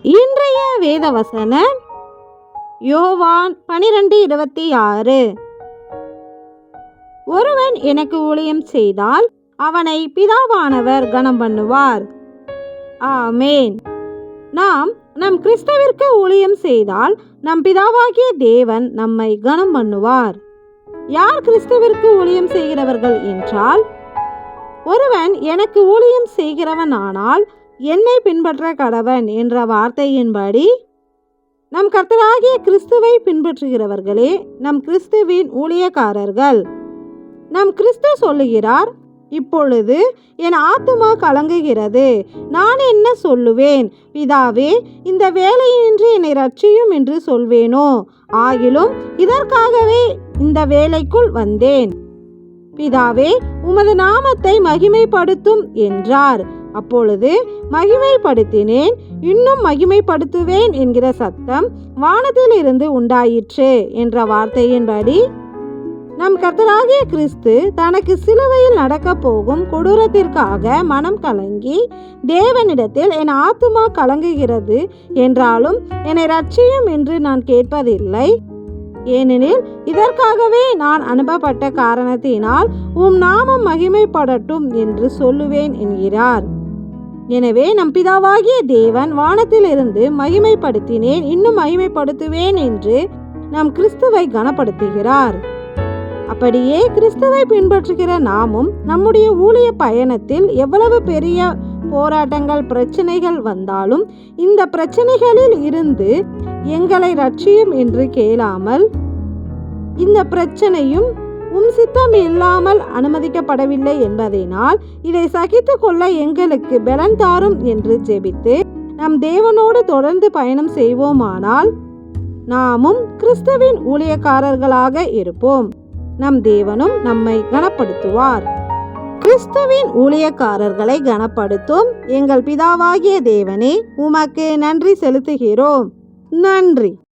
இன்றைய வேதவசனம் யோவான் 12:26. ஒருவன் எனக்கு ஊழியம் செய்தால் அவனை பிதாவானவர் கனம் பண்ணுவார். ஆமேன். நாம் நம் கிறிஸ்துவிற்கு ஊழியம் செய்தால் நம் பிதாவாகிய தேவன் நம்மை கனம் பண்ணுவார். யார் கிறிஸ்துவிற்கு ஊழியம் செய்கிறவர்கள் என்றால், ஒருவன் எனக்கு ஊழியம் செய்கிறவன் ஆனால் என்னை பின்பற்ற கடவன் என்ற வார்த்தையின்படி நம் கர்த்தராகிய கிறிஸ்துவை பின்பற்றுகிறவர்களே நம் கிறிஸ்துவின் ஊழியக்காரர்கள். நம் கிறிஸ்து சொல்லுகிறார், இப்பொழுது என் ஆத்துமா கலங்குகிறது, நான் என்ன சொல்லுவேன்? பிதாவே, இந்த வேலையின்றி என்னை ரட்சியும் என்று சொல்வேனோ? ஆகிலும் இதற்காகவே இந்த வேலைக்குள் வந்தேன். பிதாவே, உமது நாமத்தை மகிமைப்படுத்தும் என்றார். அப்பொழுது மகிமைப்படுத்தினேன், இன்னும் மகிமைப்படுத்துவேன் என்கிற சத்தம் வானத்திலிருந்து உண்டாயிற்று என்ற வார்த்தையின்படி நம் கர்த்தராகிய கிறிஸ்து தனக்கு சிலுவையில் நடக்க போகும் கொடூரத்திற்காக மனம் கலங்கி தேவனிடத்தில் என் ஆத்துமா கலங்குகிறது என்றாலும் என்னை ரட்சியும் என்று நான் கேட்பதில்லை. ஏனெனில் இதற்காகவே நான் அனுப்பப்பட்ட காரணத்தினால் உம் நாமம் மகிமைப்படட்டும் என்று சொல்லுவேன் என்கிறார். எனவே நம் பிதாவாகிய தேவன் வானத்திலிருந்து மகிமைப்படுத்தினேன், இன்னும் மகிமைப்படுத்துவேன் என்று நம் கிறிஸ்துவை கனப்படுத்துகிறார். அப்படியே கிறிஸ்துவை பின்பற்றுகிற நாமும் நம்முடைய ஊழிய பயணத்தில் எவ்வளவு பெரிய போராட்டங்கள், பிரச்சனைகள் வந்தாலும் இந்த பிரச்சனைகளில் இருந்து எங்களை ரட்சியும் என்று கேளாமல், இந்த பிரச்சனையும் உம் சித்தம் இல்லாமல் அனுமதிக்கப்படவில்லை என்பதனால் இதை சகித்து கொள்ள எங்களுக்கு பலன் தாரும் என்று ஜெபித்து நம் தேவனோடு தொடர்ந்து பயணம் செய்வோமானால் நாமும் கிறிஸ்துவின் ஊழியக்காரர்களாக இருப்போம். நம் தேவனும் நம்மை கனப்படுத்துவார். கிறிஸ்துவின் ஊழியக்காரர்களை கனப்படுத்தும் எங்கள் பிதாவாகிய தேவனே, உமக்கு நன்றி செலுத்துகிறோம். நன்றி.